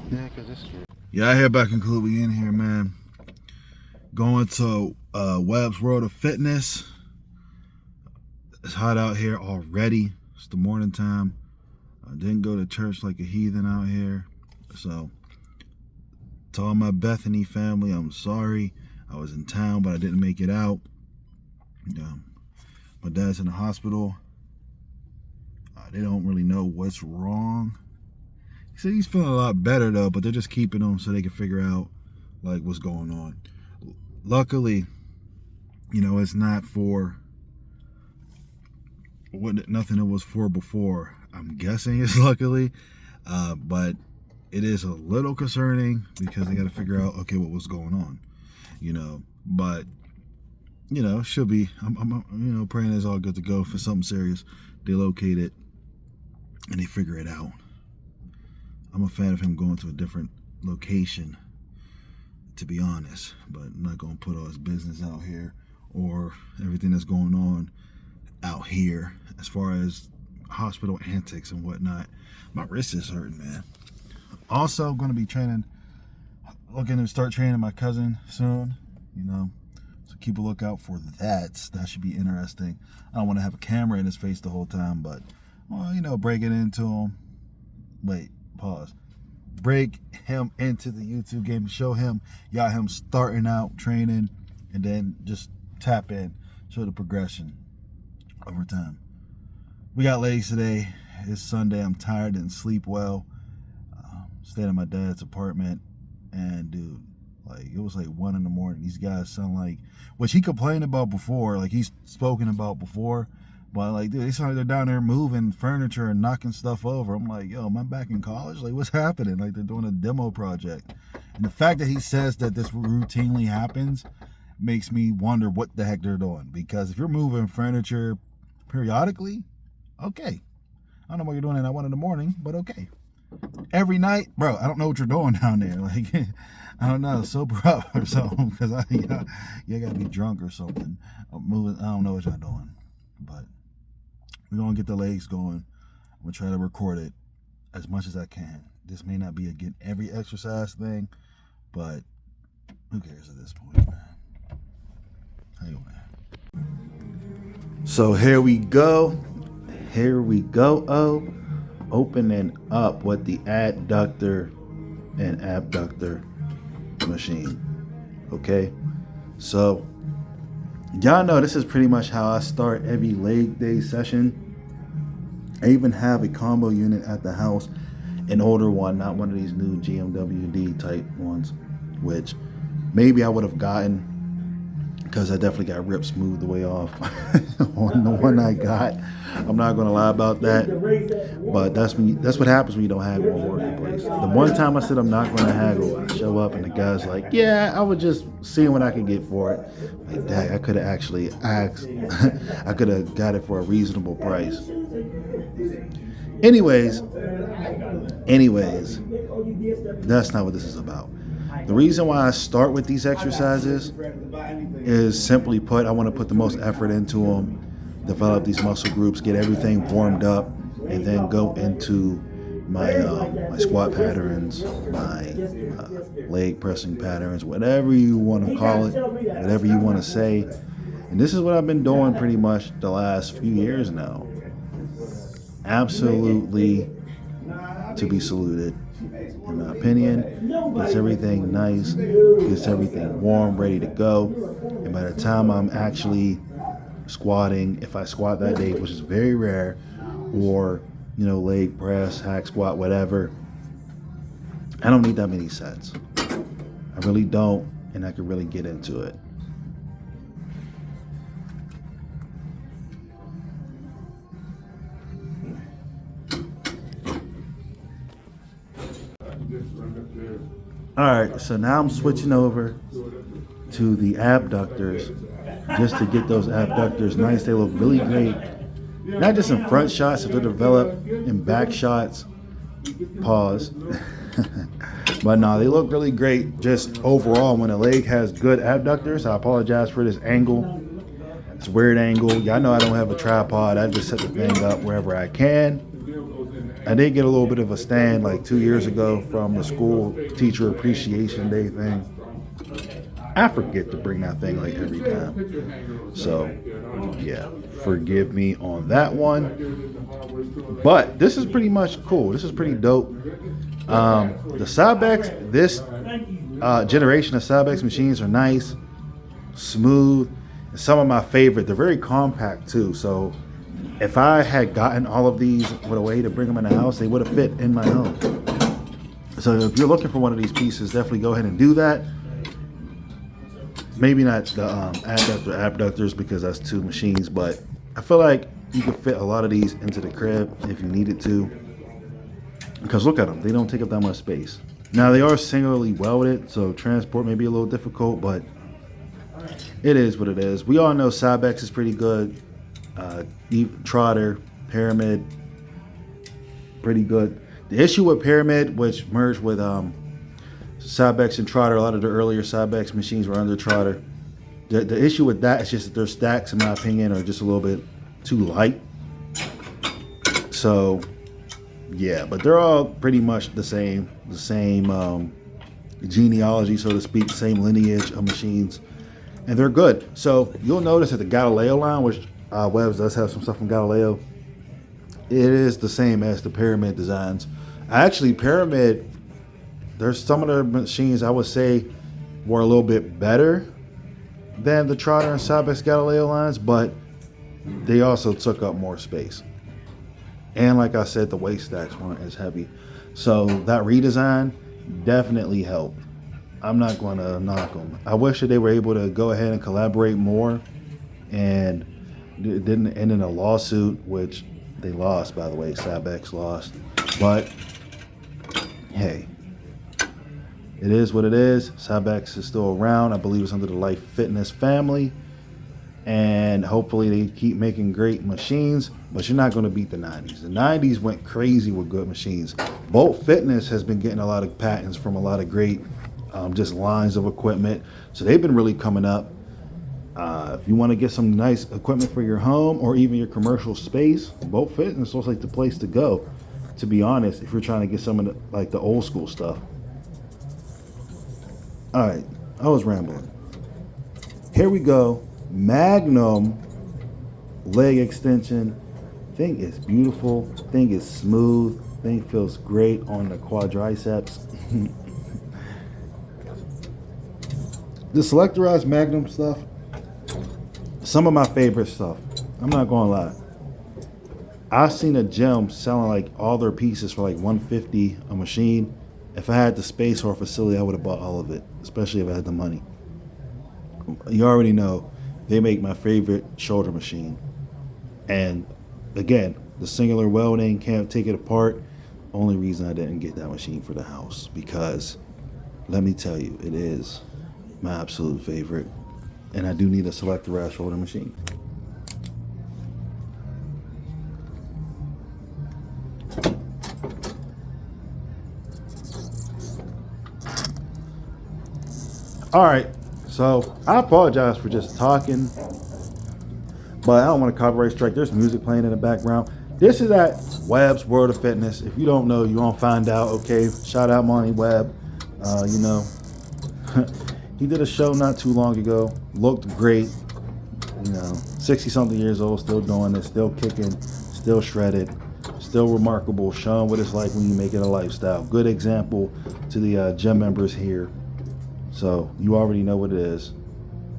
Yeah, because it's scary. Yeah, I hear back in Club. We in here, man. Going to Webb's World of Fitness. It's hot out here already. It's the morning time. I didn't go to church like a heathen out here. So, to all my Bethany family, I'm sorry. I was in town, but I didn't make it out. My dad's in the hospital. They don't really know what's wrong. He said he's feeling a lot better though, but they're just keeping him so they can figure out like what's going on. Luckily, it's not for nothing it was for before. I'm guessing it's luckily, but it is a little concerning because they got to figure out what was going on. But should be. I'm praying it's all good to go. For something serious, they locate it and they figure it out. I'm a fan of him going to a different location, to be honest, but I'm not going to put all his business out here or everything that's going on out here as far as hospital antics and whatnot. My wrist is hurting, man. Also going to be looking to start training my cousin soon, so keep a lookout for that. That should be interesting. I don't want to have a camera in his face the whole time, but break it into him. Wait, pause. Break him into the YouTube game and show him starting out training, and then just tap in, show the progression over time. We got legs today. It's Sunday. I'm tired, didn't sleep well. Stayed at my dad's apartment, and dude, it was 1 a.m. These guys sound like, which he complained about before, he's spoken about before, but dude, they sound like they're down there moving furniture and knocking stuff over. I'm like, yo, am I back in college? What's happening? They're doing a demo project. And the fact that he says that this routinely happens makes me wonder what the heck they're doing. Because if you're moving furniture periodically, okay. I don't know what you're doing at 1 a.m, but okay. Every night, bro, I don't know what you're doing down there. I don't know, sober up or something, because you gotta be drunk or something. I'm moving. I don't know what y'all doing, but we're gonna get the legs going. I'm gonna try to record it as much as I can. This may not be every exercise thing, but who cares at this point, man? Hey, man. So here we go. Opening up with the adductor and abductor machine. Okay, so y'all know this is pretty much how I start every leg day session. I even have a combo unit at the house, an older one, not one of these new GMWD type ones, which maybe I would have gotten, because I definitely got ripped smooth the way off on the one I got. I'm not gonna lie about that, but that's what happens when you don't haggle in working place. The one time I said I'm not gonna haggle, I show up and the guy's like, yeah, I was just seeing what I could get for it. Dang, I could have actually asked. I could have got it for a reasonable price. Anyways, that's not what this is about. The reason why I start with these exercises is, simply put, I want to put the most effort into them, develop these muscle groups, get everything warmed up, and then go into my squat patterns, my leg pressing patterns, whatever you want to call it, whatever you want to say. And this is what I've been doing pretty much the last few years now. Absolutely to be saluted, in my opinion. Gets everything nice, gets everything warm, ready to go. And by the time I'm actually squatting, if I squat that day, which is very rare, or leg press, hack squat, whatever, I don't need that many sets. I really don't, and I can really get into it. All right, so now I'm switching over to the abductors, just to get those abductors nice. They look really great, not just in front shots, if they're developed in back shots. Pause. But no, they look really great just overall. When a leg has good abductors, I apologize for this angle. It's a weird angle. Y'all know I don't have a tripod. I just set the thing up wherever I can. I did get a little bit of a stand like 2 years ago from the school teacher appreciation day thing. I forget to bring that thing like every time. So yeah, forgive me on that one. But this is pretty much cool. This is pretty dope. The Cybex, this generation of Cybex machines are nice, smooth, and some of my favorite. They're very compact too. So if I had gotten all of these with a way to bring them in the house, they would have fit in my home. So if you're looking for one of these pieces, definitely go ahead and do that. Maybe not the abductors because that's two machines, but I feel like you could fit a lot of these into the crib if you needed to. Because look at them, they don't take up that much space. Now they are singularly welded, so transport may be a little difficult, but it is what it is. We all know Cybex is pretty good. Trotter, Pyramid, pretty good. The issue with Pyramid, which merged with Cybex and Trotter, a lot of the earlier Cybex machines were under Trotter. The issue with that is just that their stacks, in my opinion, are just a little bit too light. So yeah, but they're all pretty much the same genealogy, so to speak, same lineage of machines, and they're good. So you'll notice that the Galileo line, which Webb does have some stuff from Galileo, it is the same as the Pyramid designs. Actually, Pyramid, there's some of their machines I would say were a little bit better than the Trotter and Cybex Galileo lines, but they also took up more space. And like I said, the weight stacks weren't as heavy. So that redesign definitely helped. I'm not going to knock them. I wish that they were able to go ahead and collaborate more, and it didn't end in a lawsuit, which they lost, by the way. Cybex lost. But hey, it is what it is. Cybex is still around. I believe it's under the Life Fitness family. And hopefully they keep making great machines, but you're not going to beat the 90s. The 90s went crazy with good machines. Bolt Fitness has been getting a lot of patents from a lot of great just lines of equipment. So they've been really coming up. If you want to get some nice equipment for your home or even your commercial space, Bolt Fitness looks like the place to go, to be honest, if you're trying to get some of the old school stuff. All right, I was rambling. Here we go. Magnum leg extension. Thing is beautiful. Thing is smooth. Thing feels great on the quadriceps. The selectorized Magnum stuff, some of my favorite stuff. I'm not gonna lie. I've seen a gym selling like all their pieces for like $150 a machine. If I had the space or a facility, I would have bought all of it, especially if I had the money. You already know they make my favorite shoulder machine. And again, the singular welding, can't take it apart. Only reason I didn't get that machine for the house, because let me tell you, it is my absolute favorite. And I do need a selectorized shoulder machine. All right, so I apologize for just talking, but I don't want to copyright strike. There's music playing in the background. This is at Webb's World of Fitness. If you don't know, you're gonna find out. Okay, shout out Monty Webb. You know, he did a show not too long ago. Looked great. You know, 60-something years old, still doing it, still kicking, still shredded, still remarkable. Showing what it's like when you make it a lifestyle. Good example to the gym members here. So you already know what it is.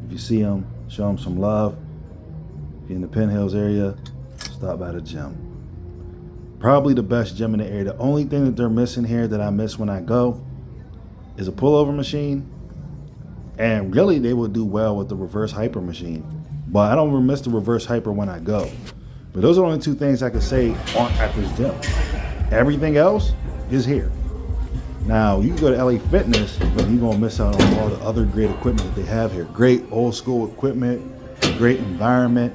If you see them, show them some love. If you're in the Penn Hills area, stop by the gym. Probably the best gym in the area. The only thing that they're missing here that I miss when I go is a pullover machine. And really, they will do well with the reverse hyper machine. But I don't miss the reverse hyper when I go. But those are the only two things I can say aren't at this gym. Everything else is here. Now, you can go to LA Fitness, but you're going to miss out on all the other great equipment that they have here. Great old school equipment, great environment.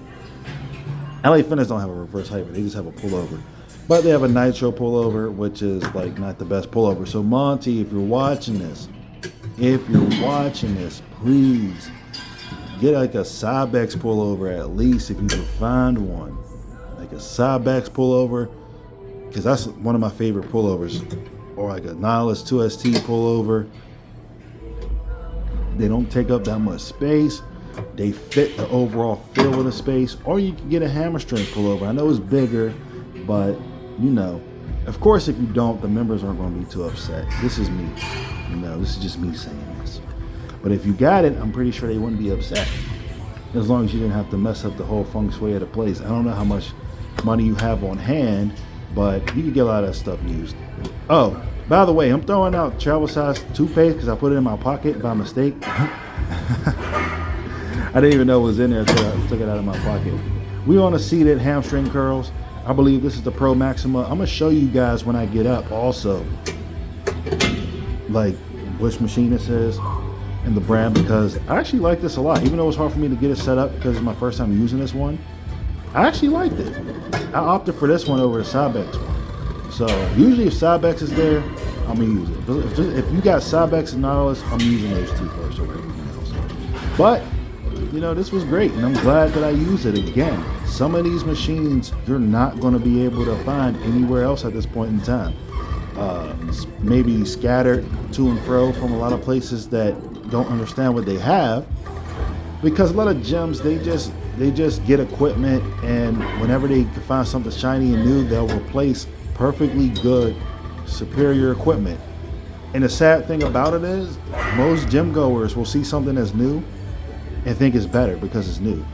LA Fitness don't have a reverse hyper. They just have a pullover. But they have a nitro pullover, which is like not the best pullover. So Monty, if you're watching this, please get like a Cybex pullover, at least if you can find one. Like a Cybex pullover. because that's one of my favorite pullovers, or like a Nihilus 2ST pullover. They don't take up that much space. They fit the overall feel of the space. Or you can get a hamstring pullover. I know it's bigger, but you know, of course, if you don't, the members aren't going to be too upset. This is me. You know, this is just me saying this. But if you got it, I'm pretty sure they wouldn't be upset. As long as you didn't have to mess up the whole feng shui of the place. I don't know how much money you have on hand, but you can get a lot of that stuff used. Oh, by the way, I'm throwing out travel size toothpaste because I put it in my pocket by mistake. I didn't even know it was in there until I took it out of my pocket. We on a seated hamstring curls. I believe this is the Pro Maxima. I'm gonna show you guys when I get up also, like which machine this is and the brand, because I actually like this a lot. Even though it's hard for me to get it set up because it's my first time using this one, I actually liked it. I opted for this one over the Cybex one. So usually if Cybex is there, I'm gonna use it. If you got Cybex and Nautilus, I'm using those two first over everything else. But you know, this was great, and I'm glad that I used it again. Some of these machines you're not going to be able to find anywhere else at this point in time. Maybe scattered to and fro from a lot of places that don't understand what they have, because a lot of gyms they just get equipment, and whenever they can find something shiny and new, they'll replace perfectly good, superior equipment. And the sad thing about it is, most gym goers will see something that's new and think it's better because it's new,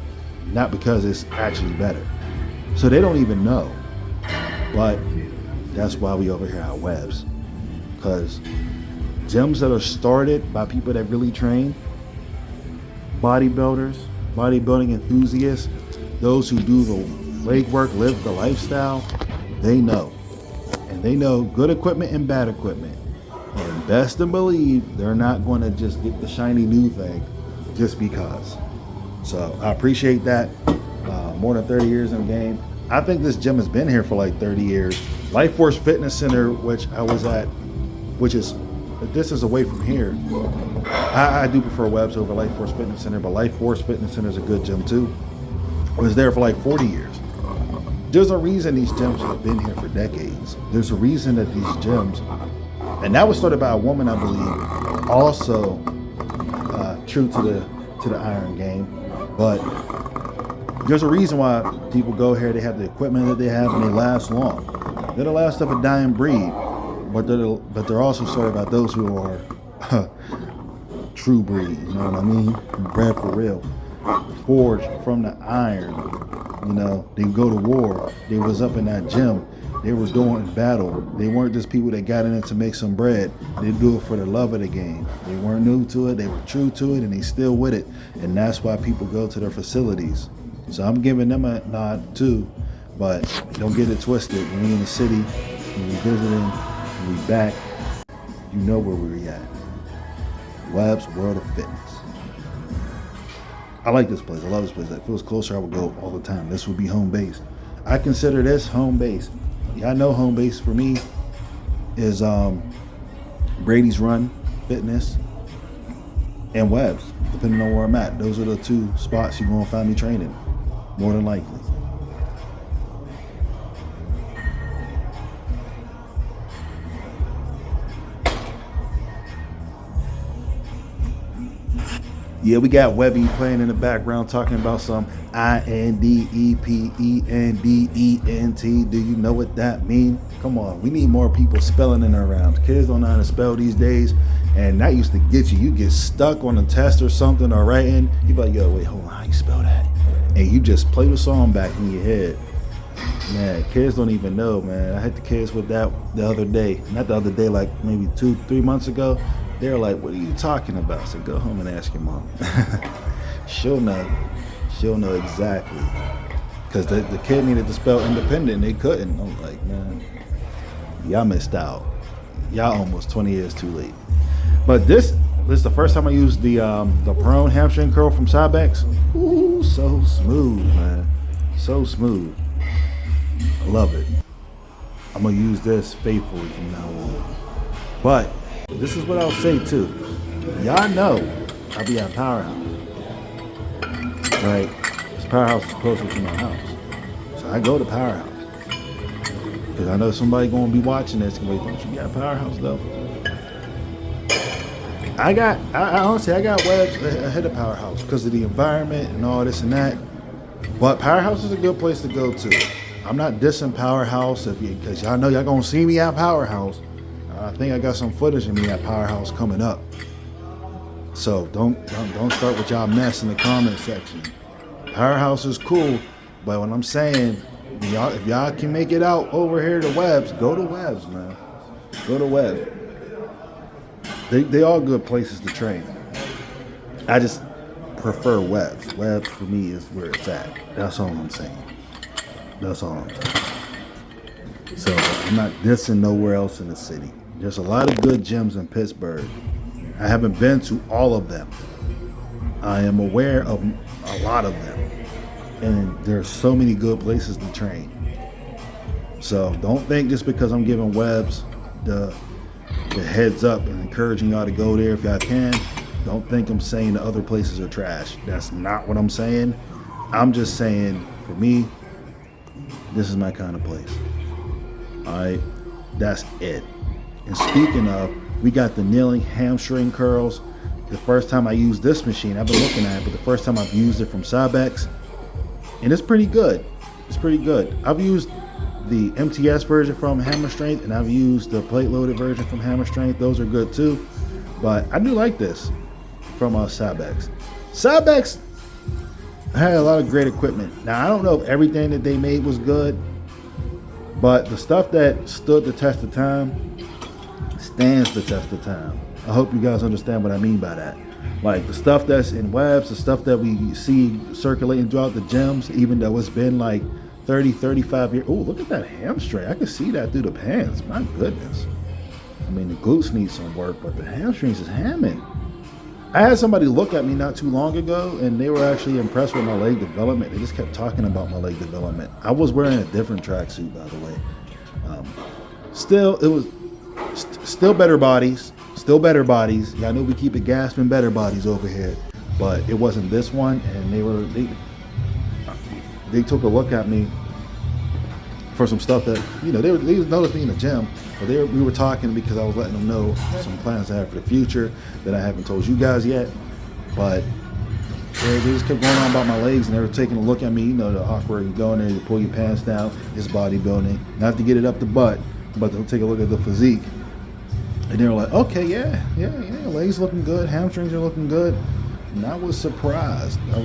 not because it's actually better. So they don't even know. But that's why we over here at Webb's, because gyms that are started by people that really train, bodybuilders, bodybuilding enthusiasts, those who do the legwork, live the lifestyle, they know. And they know good equipment and bad equipment. And best to believe they're not going to just get the shiny new thing just because. So I appreciate that. More than 30 years in the game. I think this gym has been here for like 30 years. Life Force Fitness Center, which I was at, which is this is away from here. I do prefer Webb's over Life Force Fitness Center, but Life Force Fitness Center is a good gym too. I was there for like 40 years. There's a reason these gyms have been here for decades. There's a reason that these gyms, and that was started by a woman, I believe, also true to the iron game. But there's a reason why people go here. They have the equipment that they have, and they last long. They're the last of a dying breed, but they're also sorted by those who are true breed. You know what I mean? Bred for real, forged from the iron. You know, they go to war. They was up in that gym. They were doing battle. They weren't just people that got in it to make some bread. They do it for the love of the game. They weren't new to it. They were true to it, and they still with it. And that's why people go to their facilities. So I'm giving them a nod too, but don't get it twisted. When we in the city, when we visiting, when we back, you know where we're at. Webb's World of Fitness. I like this place. I love this place. If it was closer, I would go all the time. This would be home base. I consider this home base. Yeah, I know home base for me is Brady's Run Fitness and Webb's, depending on where I'm at. Those are the two spots you're going to find me training, more than likely. Yeah, we got Webby playing in the background talking about some INDEPENDENT. Do you know what that means? Come on, we need more people spelling in our rounds. Kids don't know how to spell these days, and that used to get you. You get stuck on a test or something or writing. You be like, yo, wait, hold on, how you spell that? And you just play the song back in your head. Man, kids don't even know, man. I hit the kids with that the other day. Not the other day, like maybe 2-3 months ago. They're like, what are you talking about? So go home and ask your mom. She'll know. She'll know exactly. Because the kid needed to spell independent and they couldn't. I'm like, man, y'all missed out. Y'all almost 20 years too late. But this is the first time I used the prone hamstring curl from Cybex. Ooh, so smooth, man. So smooth. I love it. I'm going to use this faithfully from now on. But this is what I'll say too. Y'all know I be at Powerhouse. Right? This Powerhouse is closer to my house. So I go to Powerhouse. because I know somebody going to be watching this. Wait, don't you got Powerhouse though? I honestly, I got Webb's ahead of Powerhouse because of the environment and all this and that. But Powerhouse is a good place to go to. I'm not dissing Powerhouse because y'all know y'all gonna see me at Powerhouse. I think I got some footage of me at Powerhouse coming up. So don't start with y'all mess in the comment section. Powerhouse is cool, but when I'm saying if y'all can make it out over here to Webb's, go to Webb's, man. Go to Webb. They all good places to train. I just prefer Webb's. Webb's for me is where it's at. That's all I'm saying. That's all I'm saying. So I'm not dissing nowhere else in the city. There's a lot of good gyms in Pittsburgh. I haven't been to all of them. I am aware of a lot of them. And there's so many good places to train. So don't think just because I'm giving Webb's the heads up and encouraging y'all to go there if y'all can, don't think I'm saying the other places are trash. That's not what I'm saying. I'm just saying, for me, this is my kind of place. All right, that's it. And speaking of, we got the kneeling hamstring curls. The first time I used this machine, I've been looking at it, but the first time I've used it from Cybex, and it's pretty good. It's pretty good. I've used the MTS version from Hammer Strength, and I've used the plate loaded version from Hammer Strength. Those are good too. But I do like this from Cybex. Cybex had a lot of great equipment. Now, I don't know if everything that they made was good, but the stuff that stood the test of time stands the test of time. I hope you guys understand what I mean by that. Like the stuff that's in Webb's, the stuff that we see circulating throughout the gyms, even though it's been like 30, 35 years. Oh, look at that hamstring. I can see that through the pants. My goodness. I mean, the glutes need some work, but the hamstrings is hamming. I had somebody look at me not too long ago, and they were actually impressed with my leg development. They just kept talking about my leg development. I was wearing a different tracksuit, by the way. Still better bodies. Still better bodies. Yeah, I know we keep it gasping better bodies over here, but it wasn't this one. And they took a look at me for some stuff that, you know, they noticed me in the gym, but we were talking because I was letting them know some plans I have for the future that I haven't told you guys yet. But they just kept going on about my legs, and they were taking a look at me, you know, the awkward, you go in there, you pull your pants down, it's bodybuilding, not to get it up the butt, but to take a look at the physique. And they were like, okay, yeah, legs looking good, hamstrings are looking good. And I was surprised. But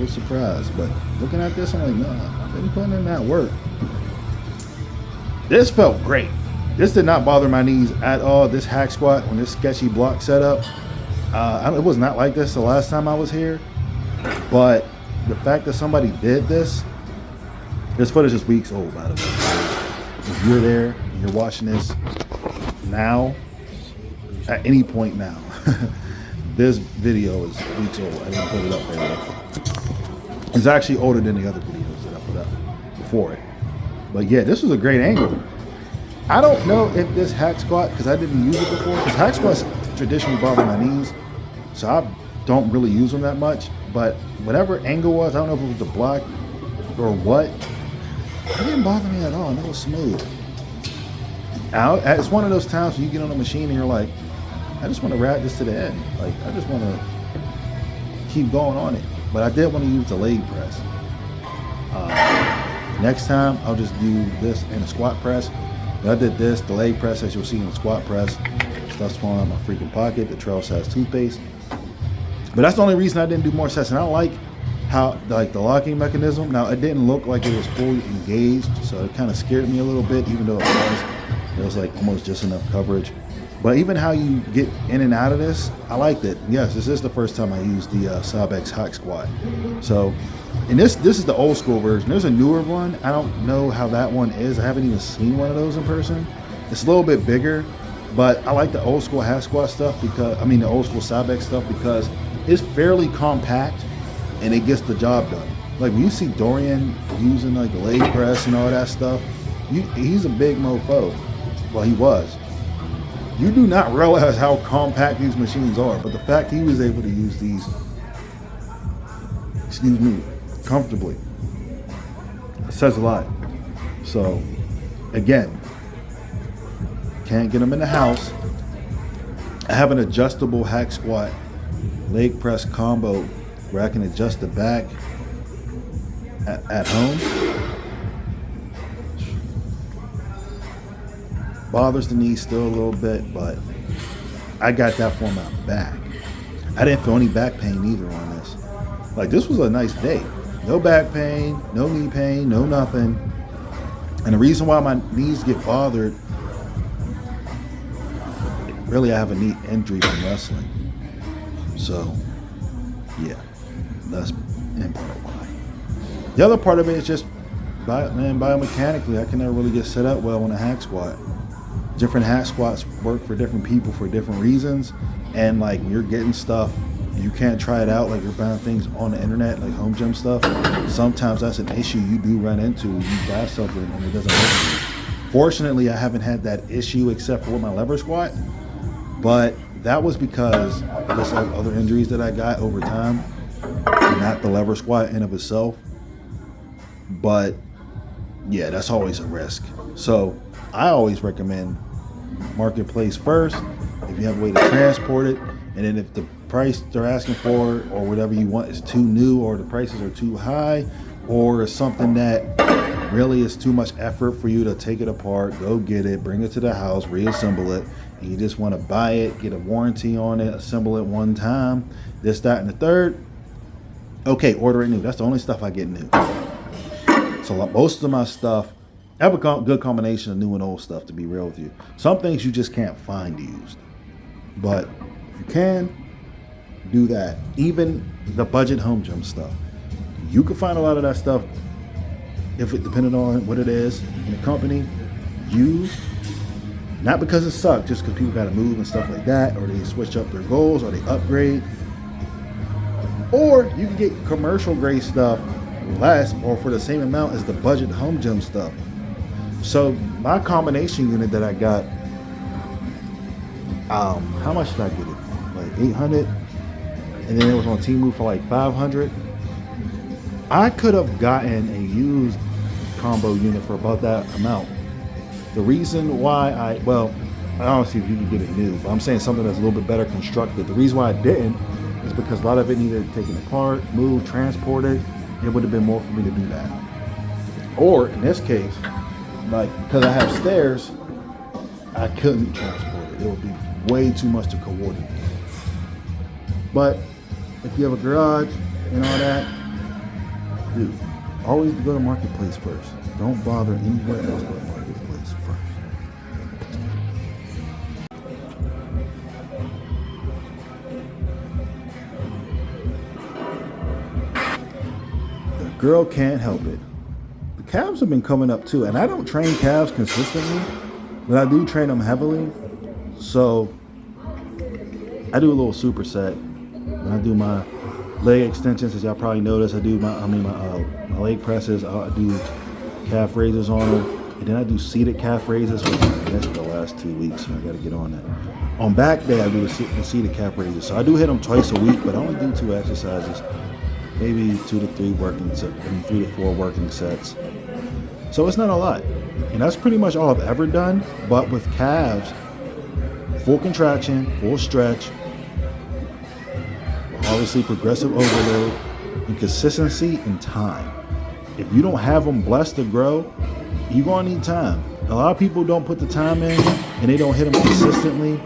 looking at this, I'm like, nah, I've been putting in that work. This felt great. This did not bother my knees at all. This hack squat on this sketchy block setup, it was not like this the last time I was here. But the fact that somebody did this footage is weeks old, by the way. If you're there, and you're watching this now, at any point now, this video is weeks old. I didn't put it up there. It's actually older than the other videos that I put up before it. But yeah, this was a great angle. I don't know if this hack squat, because I didn't use it before, because hack squats traditionally bother my knees, so I don't really use them that much. But whatever angle was, I don't know if it was the block or what, it didn't bother me at all, and it was smooth. It's one of those times when you get on a machine and you're like, I just want to ride this to the end. Like, I just want to keep going on it. But I did want to use the leg press. Next time, I'll just do this and a squat press. But I did this, the leg press, as you'll see in the squat press. Stuff's falling out of my freaking pocket, the trail size toothpaste. But that's the only reason I didn't do more sets. And I like how, like, the locking mechanism. Now, it didn't look like it was fully engaged, so it kind of scared me a little bit, even though it was like almost just enough coverage. But even how you get in and out of this, I liked it. Yes, this is the first time I used the Cybex hack squat. So, and this is the old school version. There's a newer one. I don't know how that one is. I haven't even seen one of those in person. It's a little bit bigger, but I like the old school hack squat stuff the old school Cybex stuff, because it's fairly compact and it gets the job done. Like when you see Dorian using like the leg press and all that stuff, he's a big mofo. Well, he was. You do not realize how compact these machines are, but the fact he was able to use these, comfortably, says a lot. So, again, Can't get them in the house. I have an adjustable hack squat leg press combo where I can adjust the back at home. Bothers the knee still a little bit, but I got that for my back. I didn't feel any back pain either on this. Like, this was a nice day. No back pain, no knee pain, no nothing. And the reason why my knees get bothered, really I have a knee injury from wrestling. So, yeah, that's in part why. The other part of it is just, biomechanically, I can never really get set up well on a hack squat. Different hack squats work for different people for different reasons. And like, you're getting stuff, you can't try it out, like you're buying things on the internet, like home gym stuff. Sometimes that's an issue you do run into. You buy something and it doesn't work for you. Fortunately, I haven't had that issue except for with my lever squat. But that was because of this other injuries that I got over time, not the lever squat in of itself. But yeah, that's always a risk. So I always recommend marketplace first if you have a way to transport it, and then if the price they're asking for or whatever you want is too new, or the prices are too high, or it's something that really is too much effort for you to take it apart, go get it, bring it to the house, reassemble it, and you just want to buy it, get a warranty on it, assemble it one time, this, that, and the third, okay, order it new. That's the only stuff I get new. So like most of my stuff, I have a good combination of new and old stuff, to be real with you. Some things you just can't find used, but if you can, do that. Even the budget home gym stuff, you can find a lot of that stuff, if it depending on what it is in the company, used. Not because it sucks, just because people got to move and stuff like that, or they switch up their goals, or they upgrade. Or you can get commercial grade stuff less or for the same amount as the budget home gym stuff. So my combination unit that I got, how much did I get it for? Like 800, and then it was on Temu for like 500. I could have gotten a used combo unit for about that amount. The reason why I don't see if you can get it new, but I'm saying something that's a little bit better constructed. The reason why I didn't is because a lot of it needed taken apart, moved, transported. It would have been more for me to do that. Or in this case, like, because I have stairs, I couldn't transport it. It would be way too much to coordinate. But if you have a garage and all that, dude, always go to Marketplace first. Don't bother anywhere else but Marketplace first. The girl can't help it. The calves have been coming up too, and I don't train calves consistently, but I do train them heavily. So I do a little superset. When I do my leg extensions, as y'all probably noticed, I do my leg presses. I do calf raises on them, and then I do seated calf raises, which I missed the last 2 weeks, so I got to get on that. On back day, I do the seated calf raises. So I do hit them twice a week, but I only do 2 exercises, maybe 2 to 3 3 to 4 working sets. So it's not a lot, and that's pretty much all I've ever done. But with calves, full contraction, full stretch, obviously progressive overload, and consistency and time. If you don't have them blessed to grow, you're gonna need time. A lot of people don't put the time in, and they don't hit them consistently,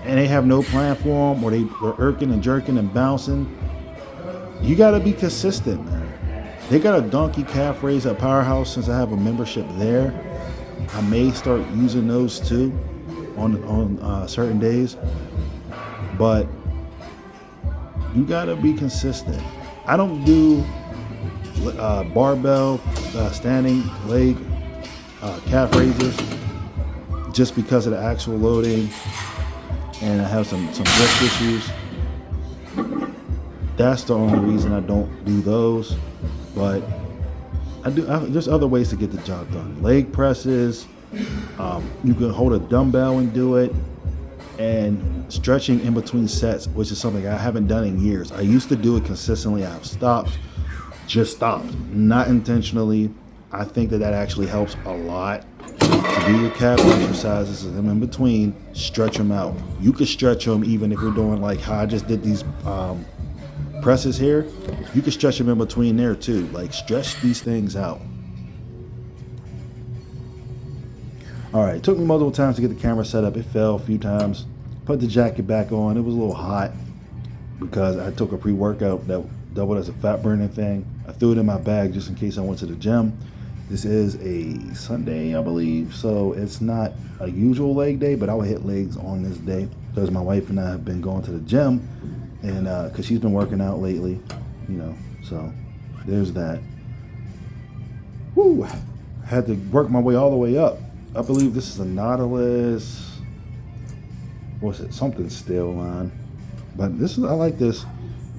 and they have no plan for them, or they're irking and jerking and bouncing. You gotta be consistent, man. They got a donkey calf raise at Powerhouse. Since I have a membership there, I may start using those too on certain days. But you gotta be consistent. I don't do barbell standing leg calf raises just because of the actual loading, and I have some wrist issues. That's the only reason I don't do those. But there's other ways to get the job done. Leg presses, you can hold a dumbbell and do it, and stretching in between sets, which is something I haven't done in years. I used to do it consistently. I've stopped, not intentionally. I think that actually helps a lot to do your calf exercises and in between, stretch them out. You could stretch them even if you're doing like how I just did these presses here. You can stretch them in between there too. Like stretch these things out. All right, it took me multiple times to get the camera set up. It fell a few times. Put the jacket back on. It was a little hot because I took a pre-workout that doubled as a fat burning thing. I threw it in my bag just in case I went to the gym. This is a Sunday, I believe, so it's not a usual leg day, but I will hit legs on this day because my wife and I have been going to the gym, and because she's been working out lately, you know, so there's that. Woo! I had to work my way all the way up. I believe this is a Nautilus, what's it, something steel line, but this is, I like this.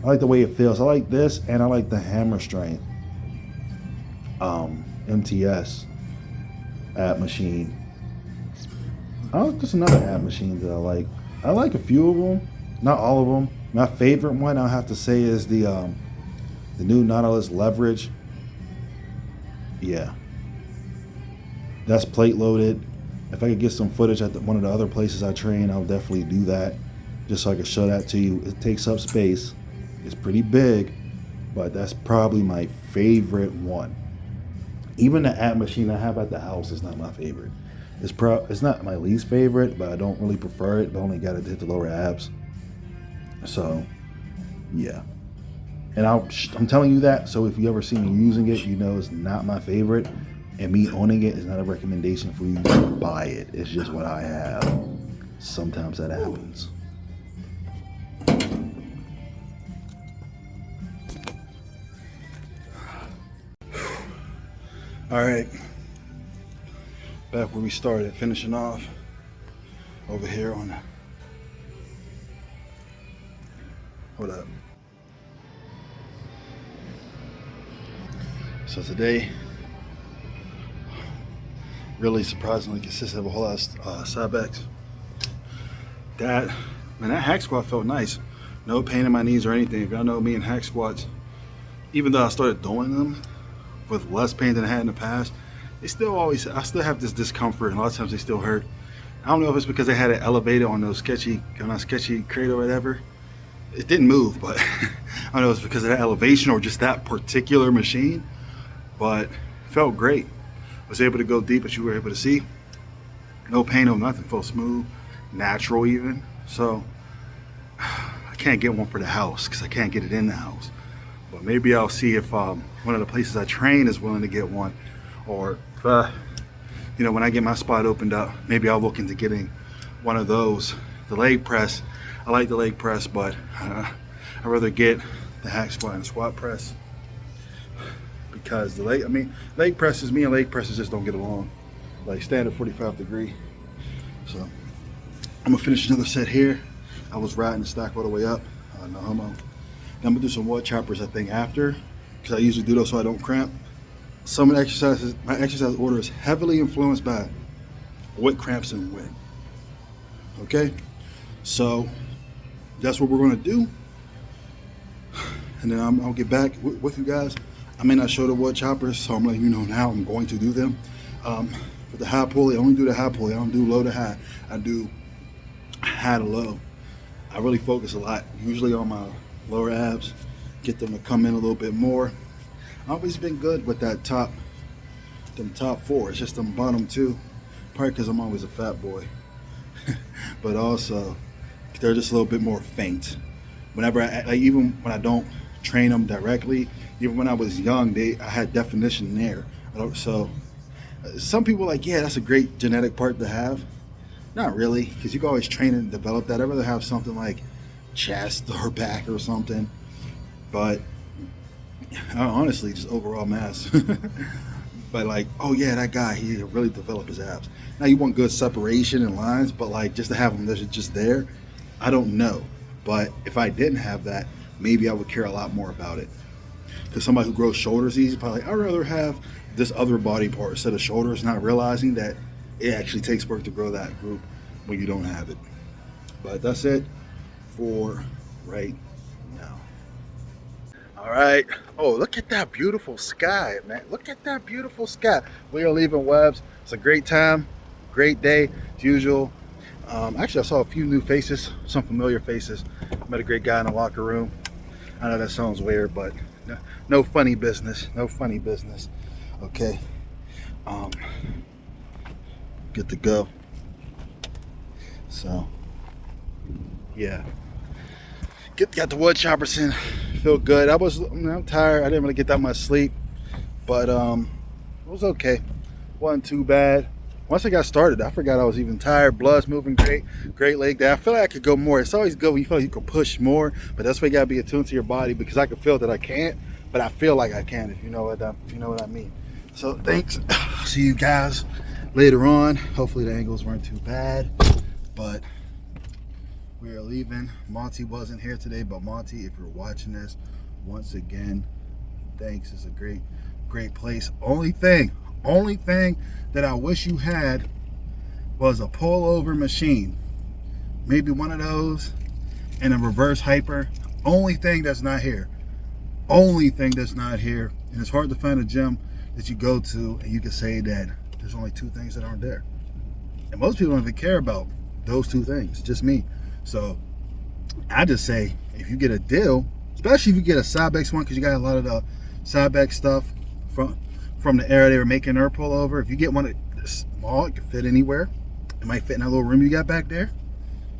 I like the way it feels. I like this, and I like the hammer strength MTS ab machine. There's another ab machine that I like. I like a few of them, not all of them. My favorite one I'll have to say is the new Nautilus Leverage. Yeah, that's plate loaded. If I could get some footage at one of the other places I train, I'll definitely do that, just so I can show that to you. It takes up space. It's pretty big, but that's probably my favorite one. Even the ab machine I have at the house is not my favorite. It's not my least favorite, but I don't really prefer it. But I only got it to hit the lower abs. So, yeah. And I'm telling you that, so if you ever see me using it, you know it's not my favorite. And me owning it is not a recommendation for you to buy it. It's just what I have. Sometimes that happens. All right, back where we started, finishing off over here on, hold up. So today, really surprisingly consisted of a whole lot of Cybex. That hack squat felt nice. No pain in my knees or anything. If y'all know me and hack squats, even though I started doing them with less pain than I had in the past, I still have this discomfort, and a lot of times they still hurt. I don't know if it's because I had it elevated on those sketchy crate or whatever. It didn't move, but I don't know if it's because of that elevation or just that particular machine, but it felt great. I was able to go deep, as you were able to see. No pain, no nothing, felt smooth, natural even. So I can't get one for the house because I can't get it in the house. But maybe I'll see if one of the places I train is willing to get one, or you know, when I get my spot opened up, maybe I'll look into getting one of those. The leg press, I like the leg press, but I'd rather get the hack squat and squat press, because the leg presses, me and leg presses just don't get along, like standard 45 degree. So I'm gonna finish another set here. I was riding the stack all the way up. No homo. I'm gonna do some wood choppers, I think, after, because I usually do those so I don't cramp. Some of the exercises, my exercise order is heavily influenced by what cramps and when. Okay, so that's what we're gonna do, and then I'll get back with you guys. I may not show the wood choppers, so I'm letting you know now I'm going to do them. With the high pulley, I only do the high pulley. I don't do low to high. I do high to low. I really focus a lot, usually on my lower abs, get them to come in a little bit more. I've always been good with that top four. It's just them bottom two, probably because I'm always a fat boy, but also they're just a little bit more faint. Whenever even when I don't train them directly, even when I was young, I had definition there. So some people are like, yeah, that's a great genetic part to have. Not really, because you can always train and develop that. I'd rather have something like chest or back or something, but honestly, just overall mass. But like, oh yeah, that guy, he really developed his abs. Now you want good separation and lines, but like just to have them just there, I don't know. But if I didn't have that, maybe I would care a lot more about it. Because somebody who grows shoulders easy, probably like, I'd rather have this other body part instead of shoulders, not realizing that it actually takes work to grow that group when you don't have it. But that's it for right now. All right. Oh, look at that beautiful sky, man. Look at that beautiful sky. We are leaving Webb's. It's a great time. great day as usual. Actually, I saw a few new faces, some familiar faces. Met a great guy in the locker room. I know that sounds weird, but no funny business. No funny business. Okay. Good to go. So, yeah. Got the wood choppers in. Feel good. I'm tired. I didn't really get that much sleep, but it was okay. Wasn't too bad. Once I got started, I forgot I was even tired. Blood's moving great leg day. I feel like I could go more. It's always good when you feel like you can push more, but that's why you gotta be attuned to your body, because I can feel that I can't, but I feel like I can, if you know what I mean. So thanks. See you guys later on. Hopefully the angles weren't too bad, but we are leaving. Monty wasn't here today, but Monty, if you're watching this, once again, thanks. It's a great place. Only thing that I wish you had was a pull-over machine. Maybe one of those and a reverse hyper. Only thing that's not here. Only thing that's not here. And it's hard to find a gym that you go to and you can say that there's only 2 things that aren't there. And most people don't even care about those 2 things, just me. So I just say, if you get a deal, especially if you get a Cybex one, because you got a lot of the Cybex stuff from the era they were making their pullover. If you get one that's small, it can fit anywhere. It might fit in that little room you got back there.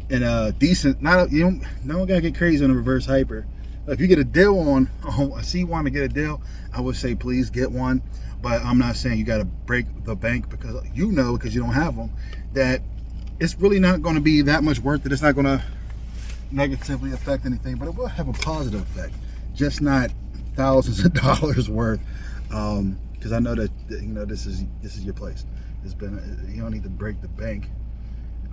And decent, you don't gotta get crazy on a reverse hyper. If you get a deal on, I see you want to get a deal, I would say please get one. But I'm not saying you got to break the bank, because you don't have them, that it's really not going to be that much worth it. It's not going to negatively affect anything, but it will have a positive effect, just not thousands of dollars worth. Because I know that this is your place. It's been, you don't need to break the bank.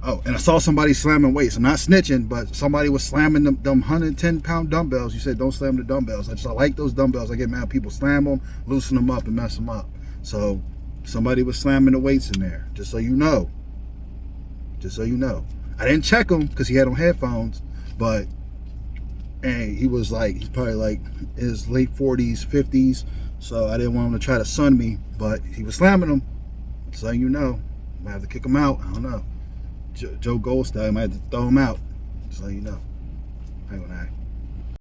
Oh, and I saw somebody slamming weights. I'm not snitching, but somebody was slamming them 110-pound dumbbells. You said don't slam the dumbbells. I like those dumbbells. I get mad people slam them, loosen them up, and mess them up. So somebody was slamming the weights in there. Just so you know. Just so you know. I didn't check him because he had on headphones, but hey, he's probably like in his late 40s, 50s. So I didn't want him to try to sun me, but he was slamming them. So you know, I might have to kick him out. I don't know. Joe Goldstein might have to throw him out. So you know. Hang on,